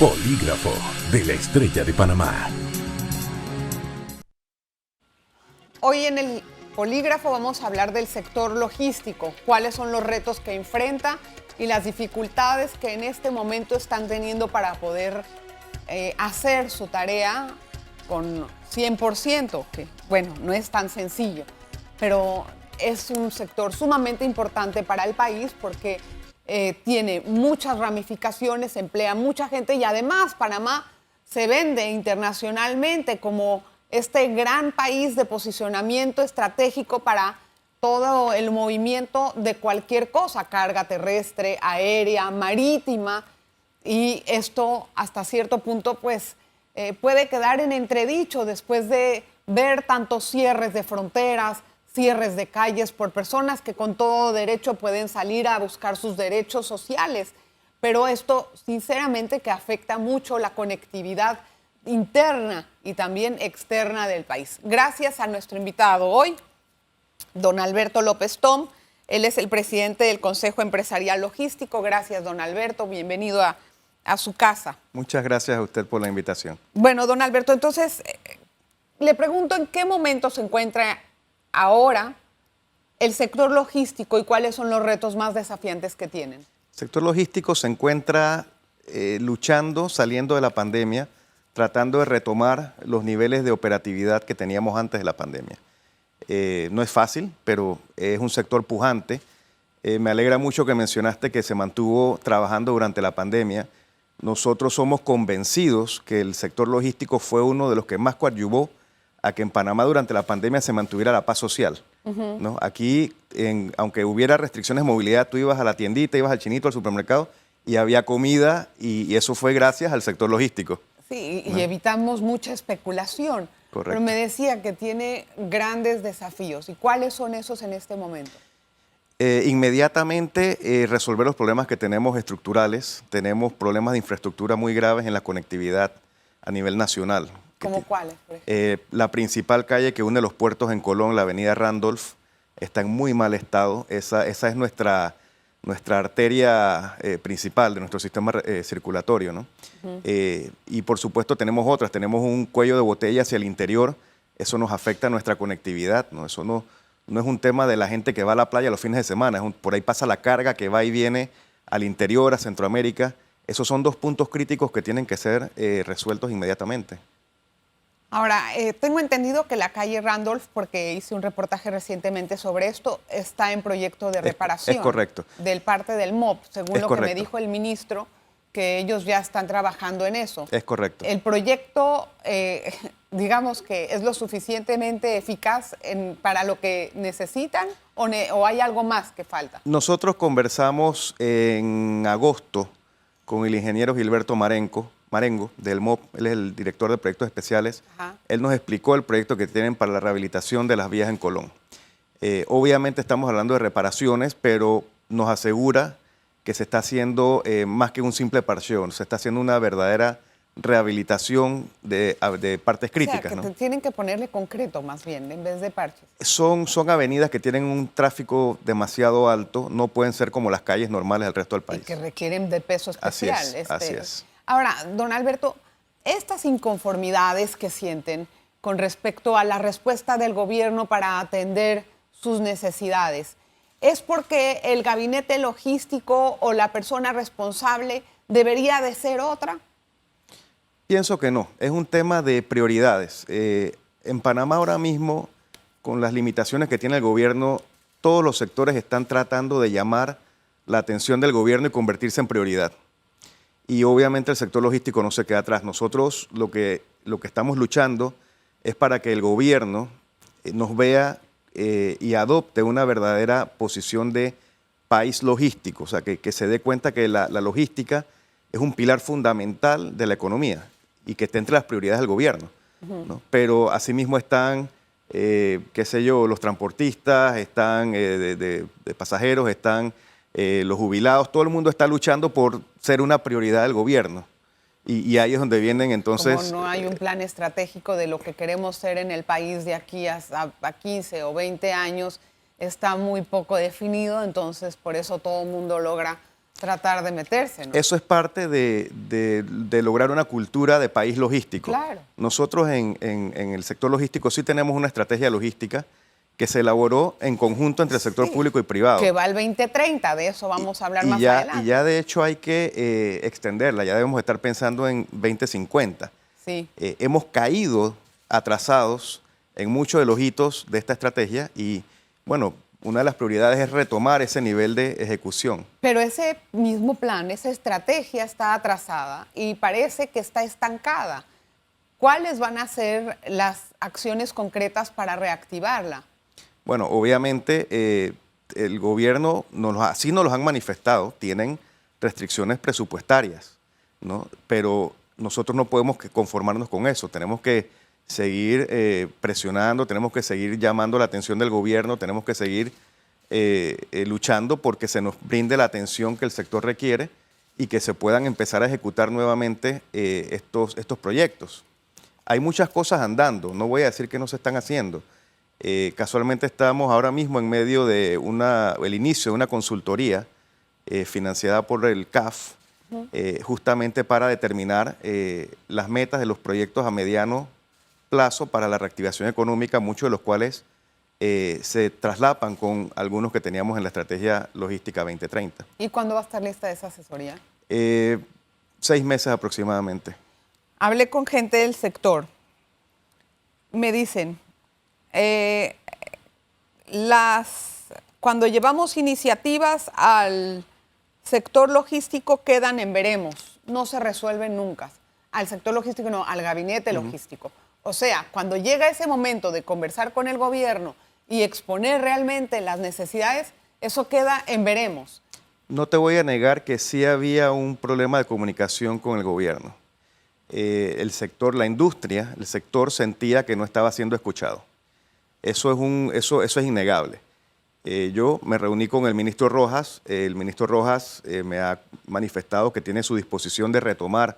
Polígrafo de la Estrella de Panamá. Hoy en el Polígrafo vamos a hablar del sector logístico, cuáles son los retos que enfrenta y las dificultades que en este momento están teniendo para poder hacer su tarea con 100%, que bueno, no es tan sencillo, pero es un sector sumamente importante para el país porque tiene muchas ramificaciones, emplea mucha gente y además Panamá se vende internacionalmente como este gran país de posicionamiento estratégico para todo el movimiento de cualquier cosa, carga terrestre, aérea, marítima, y esto hasta cierto punto pues puede quedar en entredicho después de ver tantos cierres de fronteras, cierres de calles por personas que con todo derecho pueden salir a buscar sus derechos sociales, pero esto sinceramente que afecta mucho la conectividad interna y también externa del país. Gracias a nuestro invitado hoy, don Alberto López Tom. Él es el presidente del Consejo Empresarial Logístico. Gracias, don Alberto. Bienvenido a su casa. Muchas gracias a usted por la invitación. Bueno, don Alberto, entonces le pregunto en qué momento se encuentra ahora el sector logístico y cuáles son los retos más desafiantes que tienen. El sector logístico se encuentra luchando, saliendo de la pandemia, tratando de retomar los niveles de operatividad que teníamos antes de la pandemia. No es fácil, pero es un sector pujante. Me alegra mucho que mencionaste que se mantuvo trabajando durante la pandemia. Nosotros somos convencidos que el sector logístico fue uno de los que más coadyuvó a que en Panamá durante la pandemia se mantuviera la paz social. ¿No? Aquí, aunque hubiera restricciones de movilidad, tú ibas a la tiendita, ibas al chinito, al supermercado y había comida y eso fue gracias al sector logístico. Sí, y evitamos mucha especulación. Correcto. Pero me decía que tiene grandes desafíos. ¿Y cuáles son esos en este momento? Inmediatamente resolver los problemas que tenemos estructurales. Tenemos problemas de infraestructura muy graves en la conectividad a nivel nacional. ¿Cómo cuáles? La principal calle que une los puertos en Colón, la avenida Randolph, está en muy mal estado. Esa es nuestra arteria principal de nuestro sistema circulatorio, ¿no? Y por supuesto tenemos otras, tenemos un cuello de botella hacia el interior, eso nos afecta a nuestra conectividad, ¿no? Eso no es un tema de la gente que va a la playa los fines de semana, por ahí pasa la carga que va y viene al interior, a Centroamérica. Esos son dos puntos críticos que tienen que ser resueltos inmediatamente. Ahora, tengo entendido que la calle Randolph, porque hice un reportaje recientemente sobre esto, está en proyecto de reparación. Es correcto. Del parte del MOP, según lo correcto. que me dijo el ministro, que ellos ya están trabajando en eso. Es correcto. El proyecto, digamos que es lo suficientemente eficaz para lo que necesitan o hay algo más que falta. Nosotros conversamos en agosto con el ingeniero Gilberto Marengo del MOP, él es el director de proyectos especiales. Ajá. Él nos explicó el proyecto que tienen para la rehabilitación de las vías en Colón. Obviamente estamos hablando de reparaciones, pero nos asegura que se está haciendo más que un simple parcheo, se está haciendo una verdadera rehabilitación de partes críticas. O sea, que ¿no? tienen que ponerle concreto más bien, en vez de parches. Son avenidas que tienen un tráfico demasiado alto, no pueden ser como las calles normales del resto del país. Y que requieren de peso especial. Así es. Ahora, don Alberto, estas inconformidades que sienten con respecto a la respuesta del gobierno para atender sus necesidades, ¿es porque el gabinete logístico o la persona responsable debería de ser otra? Pienso que no, es un tema de prioridades. En Panamá ahora mismo, con las limitaciones que tiene el gobierno, todos los sectores están tratando de llamar la atención del gobierno y convertirse en prioridad. Y obviamente el sector logístico no se queda atrás. Nosotros lo que estamos luchando es para que el gobierno nos vea y adopte una verdadera posición de país logístico, o sea, que se dé cuenta que la logística es un pilar fundamental de la economía y que esté entre las prioridades del gobierno. ¿No? Pero asimismo están, qué sé yo, los transportistas, están de pasajeros, están los jubilados, todo el mundo está luchando por ser una prioridad del gobierno. Y ahí es donde vienen entonces... Como no hay un plan estratégico de lo que queremos ser en el país de aquí a 15 o 20 años, está muy poco definido, entonces por eso todo el mundo logra tratar de meterse, ¿no? Eso es parte de lograr una cultura de país logístico. Claro. Nosotros en el sector logístico sí tenemos una estrategia logística que se elaboró en conjunto entre el sector público y privado. Que va al 2030, de eso vamos a hablar más adelante. Y ya de hecho hay que extenderla, ya debemos estar pensando en 2050. Sí. Hemos caído atrasados en muchos de los hitos de esta estrategia y, bueno, una de las prioridades es retomar ese nivel de ejecución. Pero ese mismo plan, esa estrategia está atrasada y parece que está estancada. ¿Cuáles van a ser las acciones concretas para reactivarla? Bueno, obviamente el gobierno, así nos los han manifestado, tienen restricciones presupuestarias, ¿no? Pero nosotros no podemos conformarnos con eso, tenemos que seguir presionando, tenemos que seguir llamando la atención del gobierno, tenemos que seguir luchando porque se nos brinde la atención que el sector requiere y que se puedan empezar a ejecutar nuevamente estos proyectos. Hay muchas cosas andando, no voy a decir que no se están haciendo. Casualmente estamos ahora mismo en medio de el inicio de una consultoría financiada por el CAF, justamente para determinar las metas de los proyectos a mediano plazo para la reactivación económica, muchos de los cuales se traslapan con algunos que teníamos en la Estrategia Logística 2030. ¿Y cuándo va a estar lista esa asesoría? 6 meses aproximadamente. Hablé con gente del sector. Me dicen, cuando llevamos iniciativas al sector logístico quedan en veremos, no se resuelven nunca. Al sector logístico no, al gabinete logístico. O sea, cuando llega ese momento de conversar con el gobierno y exponer realmente las necesidades, eso queda en veremos. No te voy a negar que sí había un problema de comunicación con el gobierno. El sector, la industria, el sector sentía que no estaba siendo escuchado. Eso es innegable. Yo me reuní con el ministro Rojas me ha manifestado que tiene su disposición de retomar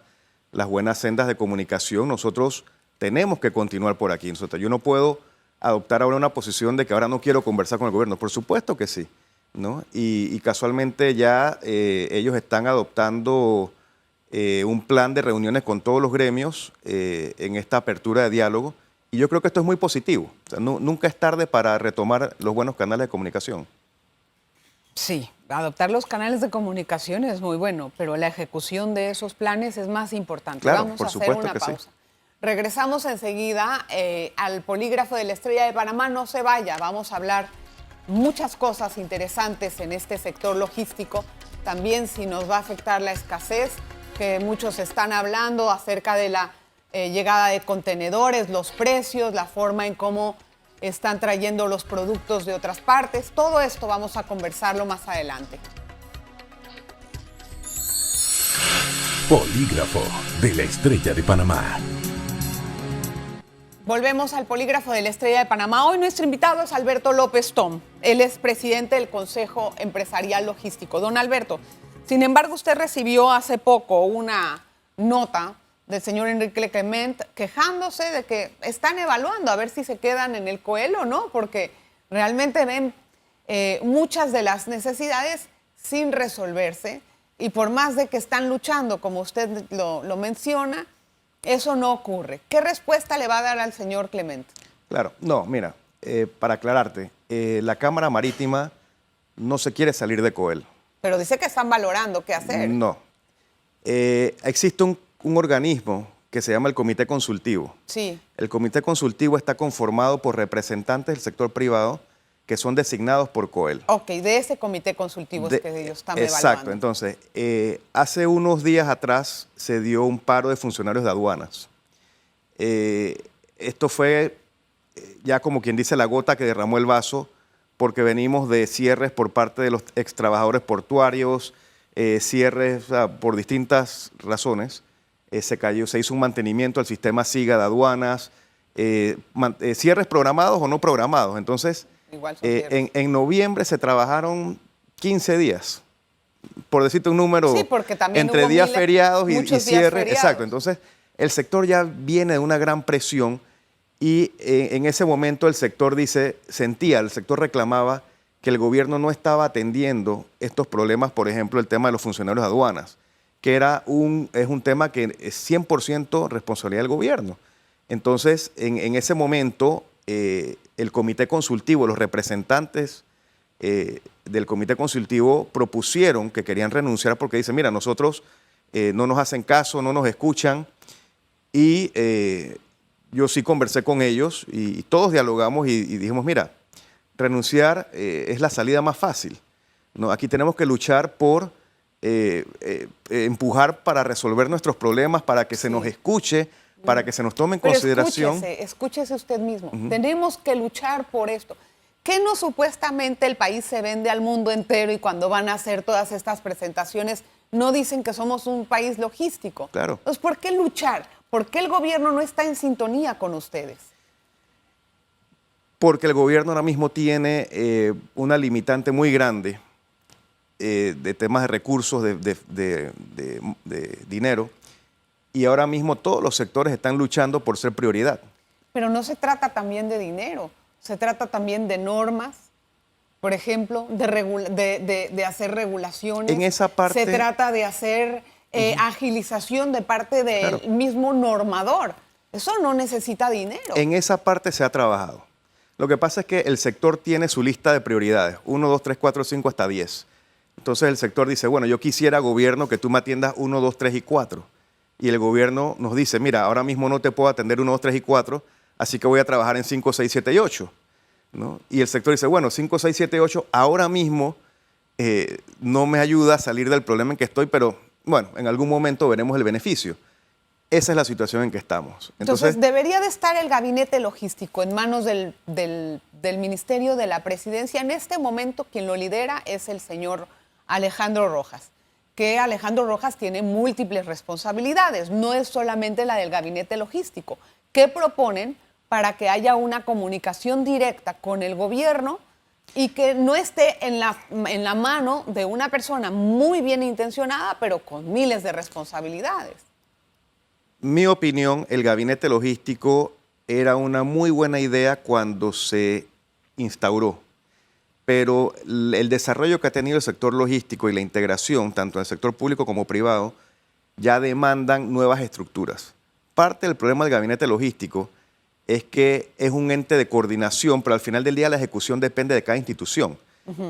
las buenas sendas de comunicación. Nosotros tenemos que continuar por aquí. Yo no puedo adoptar ahora una posición de que ahora no quiero conversar con el gobierno. Por supuesto que sí, ¿no? Y casualmente ya ellos están adoptando un plan de reuniones con todos los gremios en esta apertura de diálogo. Y yo creo que esto es muy positivo. O sea, nunca es tarde para retomar los buenos canales de comunicación. Sí, adoptar los canales de comunicación es muy bueno, pero la ejecución de esos planes es más importante. Claro, Vamos por a hacer supuesto una que pausa. sí. Regresamos enseguida al polígrafo de la Estrella de Panamá. No se vaya, vamos a hablar muchas cosas interesantes en este sector logístico. También si nos va a afectar la escasez, que muchos están hablando acerca de la llegada de contenedores, los precios, la forma en cómo están trayendo los productos de otras partes. Todo esto vamos a conversarlo más adelante. Polígrafo de la Estrella de Panamá. Volvemos al polígrafo de la Estrella de Panamá. Hoy nuestro invitado es Alberto López Tom. Él es presidente del Consejo Empresarial Logístico. Don Alberto, sin embargo, usted recibió hace poco una nota del señor Enrique Clement quejándose de que están evaluando a ver si se quedan en el COEL o no, porque realmente ven muchas de las necesidades sin resolverse y por más de que están luchando, como usted lo menciona, eso no ocurre. ¿Qué respuesta le va a dar al señor Clement? Claro, no, mira, para aclararte, la Cámara Marítima no se quiere salir de COEL. Pero dice que están valorando qué hacer. No. Existe un organismo que se llama el Comité Consultivo. Sí. El Comité Consultivo está conformado por representantes del sector privado que son designados por COEL. Ok, de ese comité consultivo es que ellos están evaluando. Exacto, entonces, hace unos días atrás se dio un paro de funcionarios de aduanas. Esto fue ya como quien dice la gota que derramó el vaso, porque venimos de cierres por parte de los extrabajadores portuarios, cierres por distintas razones. Se hizo un mantenimiento al sistema SIGA de aduanas, cierres programados o no programados. Entonces, en noviembre se trabajaron 15 días, por decirte un número, sí, porque también entre días feriados y cierres. Exacto, entonces el sector ya viene de una gran presión y en ese momento el sector el sector reclamaba que el gobierno no estaba atendiendo estos problemas, por ejemplo, el tema de los funcionarios de aduanas, que es un tema que es 100% responsabilidad del gobierno. Entonces, en ese momento, el comité consultivo, los representantes del comité consultivo propusieron que querían renunciar porque dicen, mira, nosotros no nos hacen caso, no nos escuchan, y yo sí conversé con ellos y todos dialogamos y dijimos, mira, renunciar es la salida más fácil, ¿no? Aquí tenemos que luchar por empujar para resolver nuestros problemas, para que se nos escuche, para que se nos tome en consideración. Escúchese usted mismo. Tenemos que luchar por esto. ¿Qué no supuestamente el país se vende al mundo entero y cuando van a hacer todas estas presentaciones no dicen que somos un país logístico? Claro. Entonces, ¿por qué luchar? ¿Por qué el gobierno no está en sintonía con ustedes? Porque el gobierno ahora mismo tiene una limitante muy grande de temas de recursos, de dinero, y ahora mismo todos los sectores están luchando por ser prioridad. Pero no se trata también de dinero, se trata también de normas, por ejemplo, de hacer regulaciones. En esa parte, se trata de hacer agilización de parte del mismo normador. Eso no necesita dinero. En esa parte se ha trabajado. Lo que pasa es que el sector tiene su lista de prioridades, 1, 2, 3, 4, 5 hasta 10. Entonces el sector dice, bueno, yo quisiera, gobierno, que tú me atiendas 1, 2, 3 y 4. Y el gobierno nos dice, mira, ahora mismo no te puedo atender 1, 2, 3 y 4, así que voy a trabajar en 5, 6, 7 y 8. ¿No? Y el sector dice, bueno, 5, 6, 7 y 8 ahora mismo no me ayuda a salir del problema en que estoy, pero bueno, en algún momento veremos el beneficio. Esa es la situación en que estamos. Entonces, ¿debería de estar el gabinete logístico en manos del Ministerio de la Presidencia? En este momento quien lo lidera es el señor Alejandro Rojas, que Alejandro Rojas tiene múltiples responsabilidades, no es solamente la del gabinete logístico. ¿Qué proponen para que haya una comunicación directa con el gobierno y que no esté en la mano de una persona muy bien intencionada, pero con miles de responsabilidades? Mi opinión, el gabinete logístico era una muy buena idea cuando se instauró, pero el desarrollo que ha tenido el sector logístico y la integración, tanto en el sector público como privado, ya demandan nuevas estructuras. Parte del problema del gabinete logístico es que es un ente de coordinación, pero al final del día la ejecución depende de cada institución.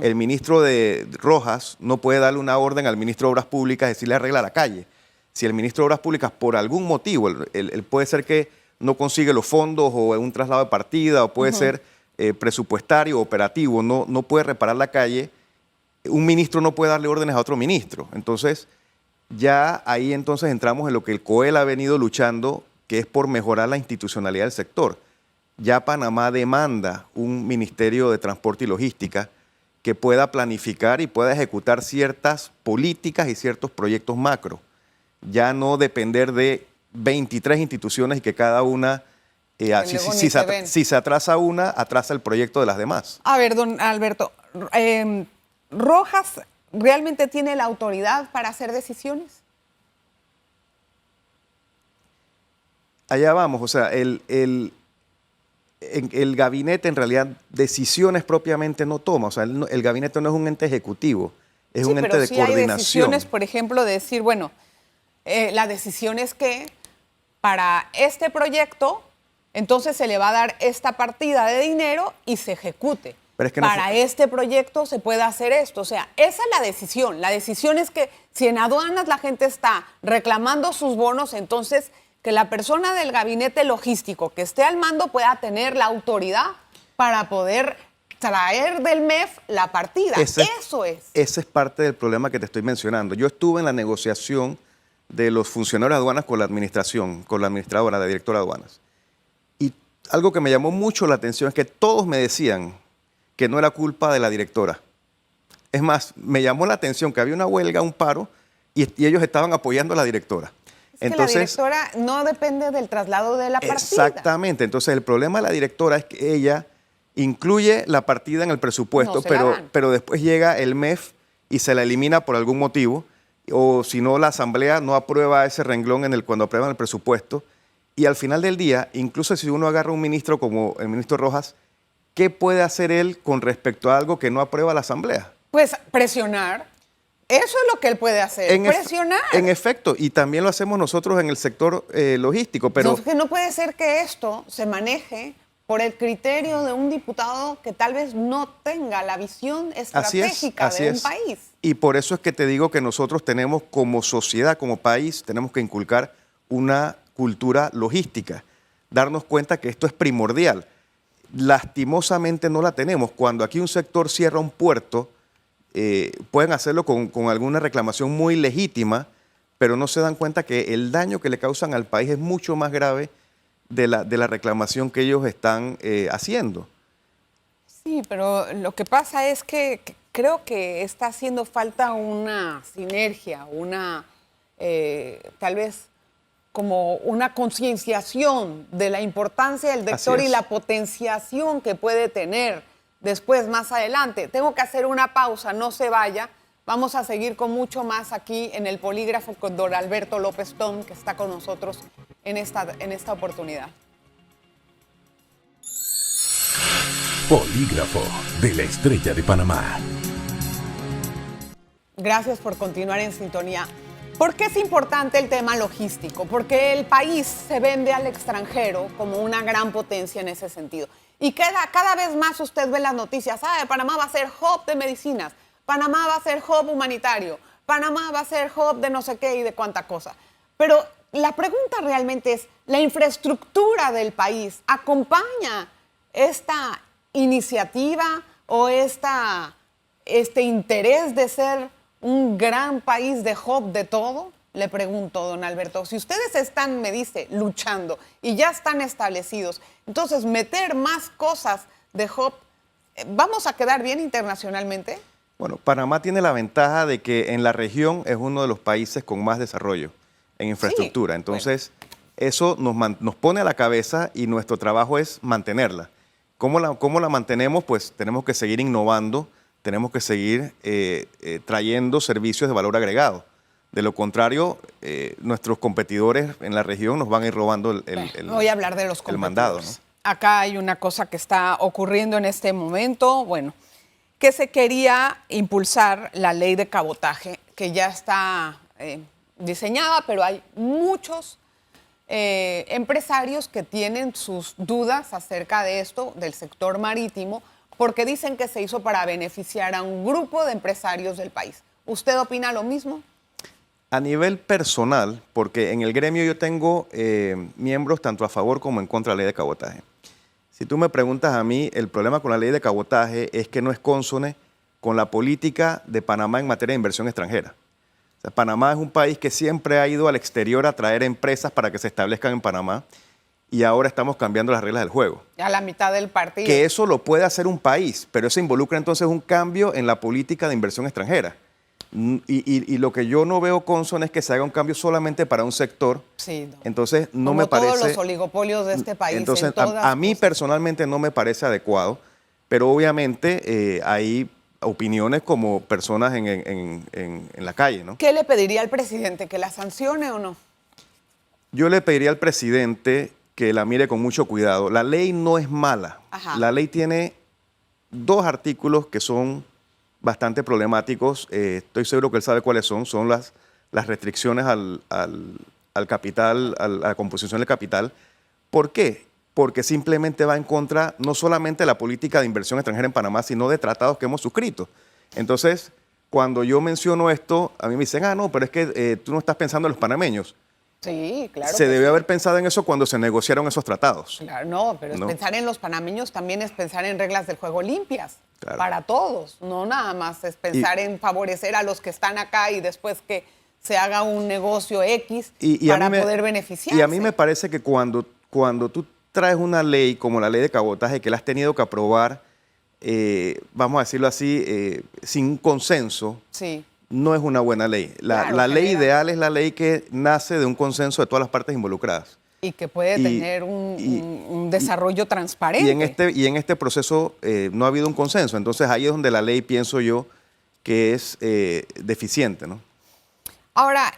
El ministro de Rojas no puede darle una orden al ministro de Obras Públicas, decirle arregla la calle. Si el ministro de Obras Públicas, por algún motivo, él puede ser que no consigue los fondos o un traslado de partida, o puede ser presupuestario, operativo, no puede reparar la calle, un ministro no puede darle órdenes a otro ministro. Entonces, ya ahí entonces entramos en lo que el COEL ha venido luchando, que es por mejorar la institucionalidad del sector. Ya Panamá demanda un Ministerio de Transporte y Logística que pueda planificar y pueda ejecutar ciertas políticas y ciertos proyectos macro. Ya no depender de 23 instituciones y que cada una, si se atrasa una, atrasa el proyecto de las demás. A ver, don Alberto, ¿Rojas realmente tiene la autoridad para hacer decisiones? Allá vamos, o sea, el gabinete en realidad decisiones propiamente no toma, o sea, el gabinete no es un ente ejecutivo, es un ente de coordinación. Hay decisiones, por ejemplo, de decir, bueno, la decisión es que para este proyecto, entonces se le va a dar esta partida de dinero y se ejecute. Pero es que para este proyecto se puede hacer esto. O sea, esa es la decisión. La decisión es que si en aduanas la gente está reclamando sus bonos, entonces que la persona del gabinete logístico que esté al mando pueda tener la autoridad para poder traer del MEF la partida. Eso es. Ese es parte del problema que te estoy mencionando. Yo estuve en la negociación de los funcionarios de aduanas con la administración, con la administradora, la directora de aduanas. Y algo que me llamó mucho la atención es que todos me decían que no era culpa de la directora. Es más, me llamó la atención que había una huelga, un paro, y ellos estaban apoyando a la directora. Entonces, la directora no depende del traslado de la partida. Exactamente. Entonces, el problema de la directora es que ella incluye la partida en el presupuesto, pero después llega el MEF y se la elimina por algún motivo, o si no, la asamblea no aprueba ese renglón cuando aprueban el presupuesto. Y al final del día, incluso si uno agarra un ministro como el ministro Rojas, ¿qué puede hacer él con respecto a algo que no aprueba la Asamblea? Pues presionar. Eso es lo que él puede hacer, presionar. En efecto, y también lo hacemos nosotros en el sector logístico, pero... No puede ser que esto se maneje por el criterio de un diputado que tal vez no tenga la visión estratégica de un país. Y por eso es que te digo que nosotros tenemos como sociedad, como país, tenemos que inculcar una cultura logística, darnos cuenta que esto es primordial. Lastimosamente no la tenemos. Cuando aquí un sector cierra un puerto, pueden hacerlo con alguna reclamación muy legítima, pero no se dan cuenta que el daño que le causan al país es mucho más grave de la reclamación que ellos están haciendo. Sí, pero lo que pasa es que creo que está haciendo falta una sinergia, tal vez como una concienciación de la importancia del sector y la potenciación que puede tener después, más adelante. Tengo que hacer una pausa, no se vaya. Vamos a seguir con mucho más aquí en el Polígrafo con don Alberto López Tom, que está con nosotros en esta oportunidad. Polígrafo de la Estrella de Panamá. Gracias por continuar en sintonía. ¿Por qué es importante el tema logístico? Porque el país se vende al extranjero como una gran potencia en ese sentido. Y cada vez más usted ve las noticias, Panamá va a ser hub de medicinas, Panamá va a ser hub humanitario, Panamá va a ser hub de no sé qué y de cuánta cosa. Pero la pregunta realmente es, ¿la infraestructura del país acompaña esta iniciativa o este interés de ser un gran país de hub de todo? Le pregunto, don Alberto, si ustedes están, me dice, luchando y ya están establecidos, entonces meter más cosas de hub, ¿vamos a quedar bien internacionalmente? Bueno, Panamá tiene la ventaja de que en la región es uno de los países con más desarrollo en infraestructura. Sí, entonces, eso nos pone a la cabeza y nuestro trabajo es mantenerla. ¿Cómo la mantenemos? Pues tenemos que seguir innovando, tenemos que seguir trayendo servicios de valor agregado. De lo contrario, nuestros competidores en la región nos van a ir robando voy a hablar de los competidores. El mandado, ¿no? Acá hay una cosa que está ocurriendo en este momento, que se quería impulsar la ley de cabotaje, que ya está diseñada, pero hay muchos empresarios que tienen sus dudas acerca de esto, del sector marítimo, porque dicen que se hizo para beneficiar a un grupo de empresarios del país. ¿Usted opina lo mismo? A nivel personal, porque en el gremio yo tengo miembros tanto a favor como en contra de la ley de cabotaje. Si tú me preguntas a mí, el problema con la ley de cabotaje es que no es consone con la política de Panamá en materia de inversión extranjera. O sea, Panamá es un país que siempre ha ido al exterior a traer empresas para que se establezcan en Panamá y ahora estamos cambiando las reglas del juego. A la mitad del partido. Que eso lo puede hacer un país, pero eso involucra entonces un cambio en la política de inversión extranjera. Y lo que yo no veo consono es que se haga un cambio solamente para un sector. Sí, no. Entonces no como me parece. Todos los oligopolios de este país. Entonces a mí personalmente no me parece adecuado, pero obviamente hay opiniones como personas en la calle, ¿no? ¿Qué le pediría al presidente? ¿Que la sancione o no? Yo le pediría al presidente que la mire con mucho cuidado. La ley no es mala. Ajá. La ley tiene 2 artículos que son bastante problemáticos. Estoy seguro que él sabe cuáles son. Son las restricciones al capital, a la composición del capital. ¿Por qué? Porque simplemente va en contra no solamente de la política de inversión extranjera en Panamá, sino de tratados que hemos suscrito. Entonces, cuando yo menciono esto, a mí me dicen, no, pero es que tú no estás pensando en los panameños. Sí, claro. Se debió haber pensado en eso cuando se negociaron esos tratados. Claro, no, pero ¿no? Pensar en los panameños también es pensar en reglas del juego limpias. Claro. Para todos, no nada más es pensar en favorecer a los que están acá y después que se haga un negocio X para poder beneficiarse. Y a mí me parece que cuando tú traes una ley como la ley de cabotaje que la has tenido que aprobar, vamos a decirlo así, sin consenso, sí, no es una buena ley. La ley ideal es la ley que nace de un consenso de todas las partes involucradas. Y que puede tener un desarrollo transparente. Y en este proceso no ha habido un consenso. Entonces ahí es donde la ley, pienso yo, que es deficiente, ¿no? Ahora,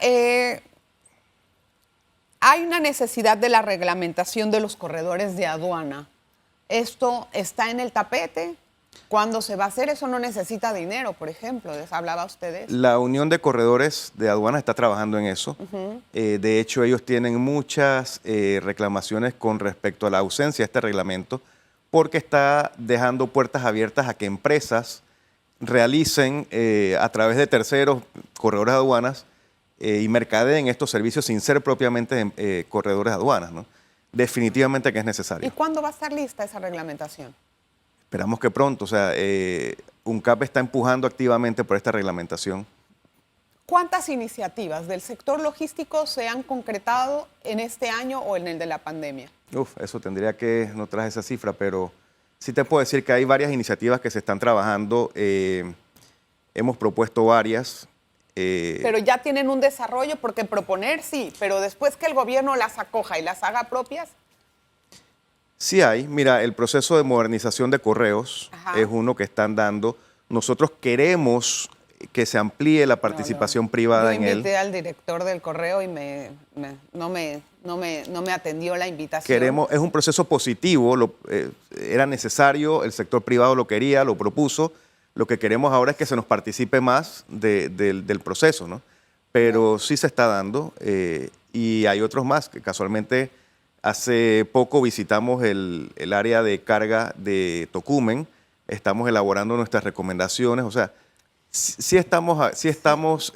hay una necesidad de la reglamentación de los corredores de aduana ¿Esto está en el tapete? ¿Cuándo se va a hacer? Eso no necesita dinero, por ejemplo. ¿Les hablaba usted de eso? La Unión de Corredores de Aduanas está trabajando en eso. De hecho, ellos tienen muchas reclamaciones con respecto a la ausencia de este reglamento, porque está dejando puertas abiertas a que empresas realicen a través de terceros, corredores de aduanas, y mercadeen estos servicios sin ser propiamente corredores de aduanas, ¿no? Definitivamente que es necesario. ¿Y cuándo va a estar lista esa reglamentación? Esperamos que pronto. O sea, UNCAP está empujando activamente por esta reglamentación. ¿Cuántas iniciativas del sector logístico se han concretado en este año o en el de la pandemia? Eso tendría que, no traje esa cifra, pero sí te puedo decir que hay varias iniciativas que se están trabajando. Hemos propuesto varias. Pero ya tienen un desarrollo, porque proponer sí, pero después que el gobierno las acoja y las haga propias. Sí hay. Mira, el proceso de modernización de correos es uno que están dando. Nosotros queremos que se amplíe la participación privada en él. Yo invité al director del correo y no me atendió la invitación. Es un proceso positivo, era necesario, el sector privado lo quería, lo propuso. Lo que queremos ahora es que se nos participe más del proceso, ¿no? Pero sí se está dando y hay otros más que casualmente hace poco visitamos el área de carga de Tocumen, estamos elaborando nuestras recomendaciones, o sea, sí estamos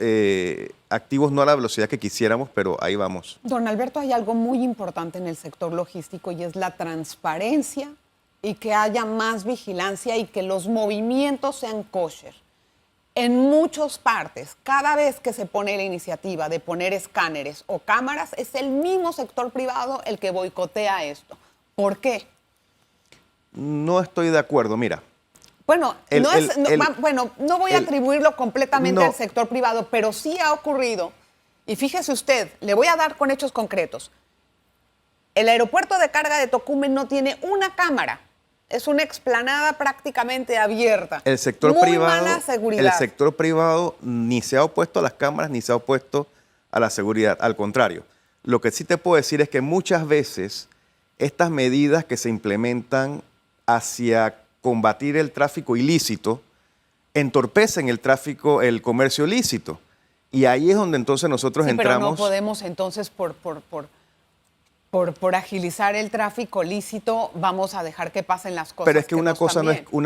activos, no a la velocidad que quisiéramos, pero ahí vamos. Don Alberto, hay algo muy importante en el sector logístico y es la transparencia y que haya más vigilancia y que los movimientos sean kosher. En muchas partes, cada vez que se pone la iniciativa de poner escáneres o cámaras, es el mismo sector privado el que boicotea esto. ¿Por qué? No estoy de acuerdo, mira. Bueno, no voy a atribuirlo completamente al sector privado, pero sí ha ocurrido. Y fíjese usted, le voy a dar con hechos concretos. El aeropuerto de carga de Tocumen no tiene una cámara. Es una explanada prácticamente abierta. El sector Muy privado, mala seguridad. El sector privado ni se ha opuesto a las cámaras ni se ha opuesto a la seguridad. Al contrario, lo que sí te puedo decir es que muchas veces estas medidas que se implementan hacia combatir el tráfico ilícito entorpecen el comercio ilícito. Y ahí es donde entonces nosotros entramos. Pero no podemos entonces por agilizar el tráfico lícito, vamos a dejar que pasen las cosas. Pero es que una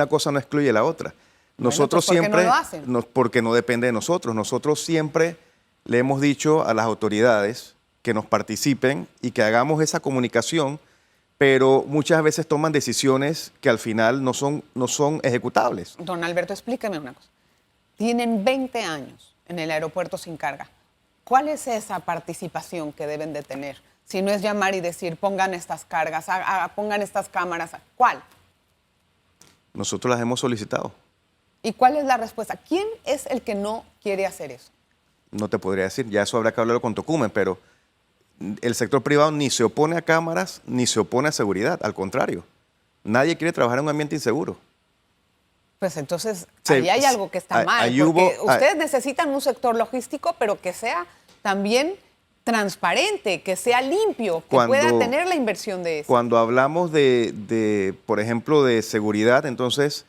cosa no excluye la otra. Nosotros ¿por qué siempre, no lo hacen? Porque no depende de nosotros. Nosotros siempre le hemos dicho a las autoridades que nos participen y que hagamos esa comunicación, pero muchas veces toman decisiones que al final no son ejecutables. Don Alberto, explíqueme una cosa. Tienen 20 años en el aeropuerto sin carga. ¿Cuál es esa participación que deben de tener? Si no es llamar y decir, pongan estas cargas, pongan estas cámaras. ¿Cuál? Nosotros las hemos solicitado. ¿Y cuál es la respuesta? ¿Quién es el que no quiere hacer eso? No te podría decir, ya eso habrá que hablarlo con Tocumen, pero el sector privado ni se opone a cámaras ni se opone a seguridad, al contrario. Nadie quiere trabajar en un ambiente inseguro. Pues entonces, ahí hay algo que está mal, porque ustedes necesitan un sector logístico, pero que sea también transparente, que sea limpio, que pueda tener la inversión de eso. Cuando hablamos por ejemplo, de seguridad, entonces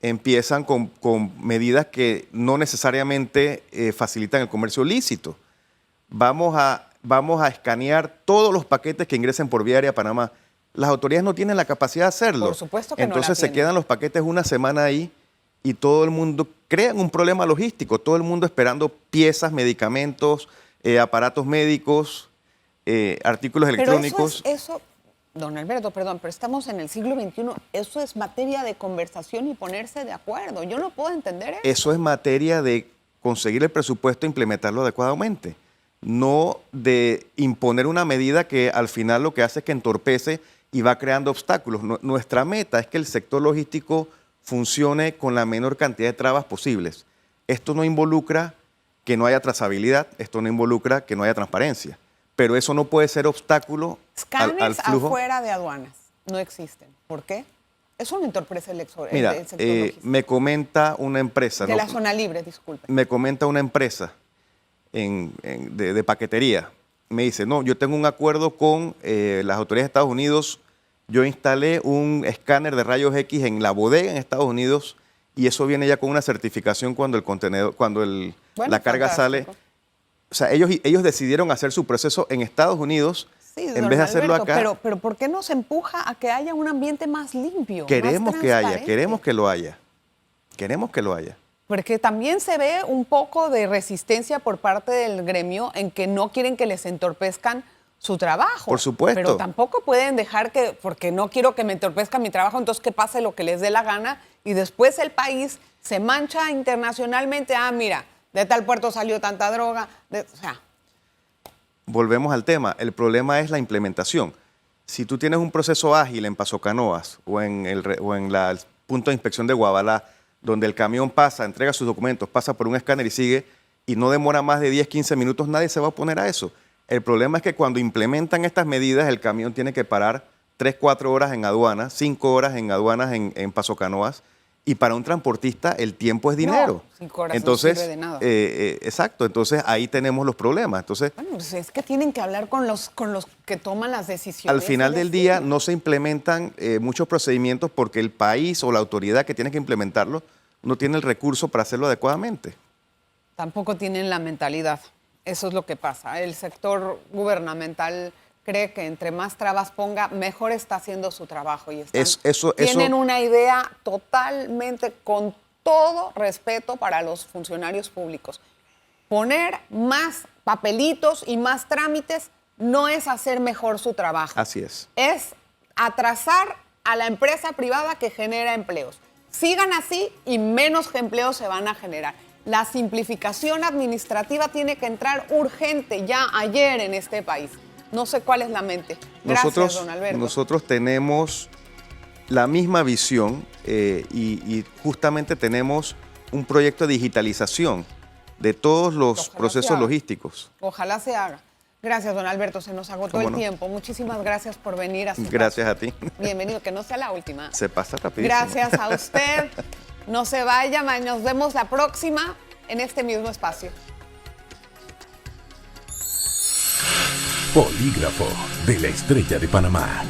empiezan con medidas que no necesariamente facilitan el comercio ilícito. Vamos a escanear todos los paquetes que ingresen por vía aérea a Panamá. Las autoridades no tienen la capacidad de hacerlo. Por supuesto que entonces no la se tienen. quedan los paquetes una semana ahí y todo el mundo crean un problema logístico. Todo el mundo esperando piezas, medicamentos, aparatos médicos, artículos electrónicos. Pero eso, don Alberto, perdón, pero estamos en el siglo XXI. Eso es materia de conversación y ponerse de acuerdo. Yo no puedo entender eso. Eso es materia de conseguir el presupuesto e implementarlo adecuadamente. No de imponer una medida que al final lo que hace es que entorpece y va creando obstáculos. Nuestra meta es que el sector logístico funcione con la menor cantidad de trabas posibles. Esto no involucra que no haya trazabilidad, esto no involucra que no haya transparencia, pero eso no puede ser obstáculo al flujo. Afuera de aduanas no existen. ¿Por qué? Eso no entorpece el sector Mira, logístico. me comenta una empresa. De la zona libre, disculpe. Me comenta una empresa de paquetería. Me dice, no, yo tengo un acuerdo con las autoridades de Estados Unidos Yo instalé un escáner de rayos X en la bodega en Estados Unidos y eso viene ya con una certificación cuando el contenedor, la carga sale. O sea, ellos decidieron hacer su proceso en Estados Unidos en vez de hacerlo acá. Pero ¿por qué nos empuja a que haya un ambiente más limpio? Queremos más que haya, transparente? queremos que lo haya. Queremos que lo haya. Porque también se ve un poco de resistencia por parte del gremio en que no quieren que les entorpezcan su trabajo. Por supuesto. Pero tampoco pueden dejar que, porque no quiero que me entorpezca mi trabajo, entonces que pase lo que les dé la gana y después el país se mancha internacionalmente. Ah, mira, de tal puerto salió tanta droga. O sea. Volvemos al tema. El problema es la implementación. Si tú tienes un proceso ágil en Paso Canoas o en el punto de inspección de Guabalá, donde el camión pasa, entrega sus documentos, pasa por un escáner y sigue, y no demora más de 10, 15 minutos, nadie se va a oponer a eso. El problema es que cuando implementan estas medidas, el camión tiene que parar 3, 4 horas en aduanas, 5 horas en aduanas en Paso Canoas, y para un transportista el tiempo es dinero. No, 5 horas entonces, no sirve de nada. Exacto, entonces ahí tenemos los problemas. Entonces, Bueno, pues es que tienen que hablar con los que toman las decisiones. al final del día no se implementan muchos procedimientos porque el país o la autoridad que tiene que implementarlo no tiene el recurso para hacerlo adecuadamente. Tampoco tienen la mentalidad. Eso es lo que pasa. El sector gubernamental cree que entre más trabas ponga, mejor está haciendo su trabajo. Y tienen una idea totalmente, con todo respeto para los funcionarios públicos. Poner más papelitos y más trámites no es hacer mejor su trabajo. Así es. Es atrasar a la empresa privada que genera empleos. Sigan así y menos empleos se van a generar. La simplificación administrativa tiene que entrar urgente, ya ayer en este país. No sé cuál es la mente. Gracias, don Alberto. Nosotros tenemos la misma visión y justamente tenemos un proyecto de digitalización de todos los procesos logísticos. Ojalá se haga. Gracias, don Alberto. Se nos agotó el tiempo. Muchísimas gracias por venir a su Gracias casa. a ti. Bienvenido, que no sea la última. Se pasa rapidísimo. Gracias a usted. No se vaya, nos vemos la próxima en este mismo espacio. Polígrafo de la Estrella de Panamá.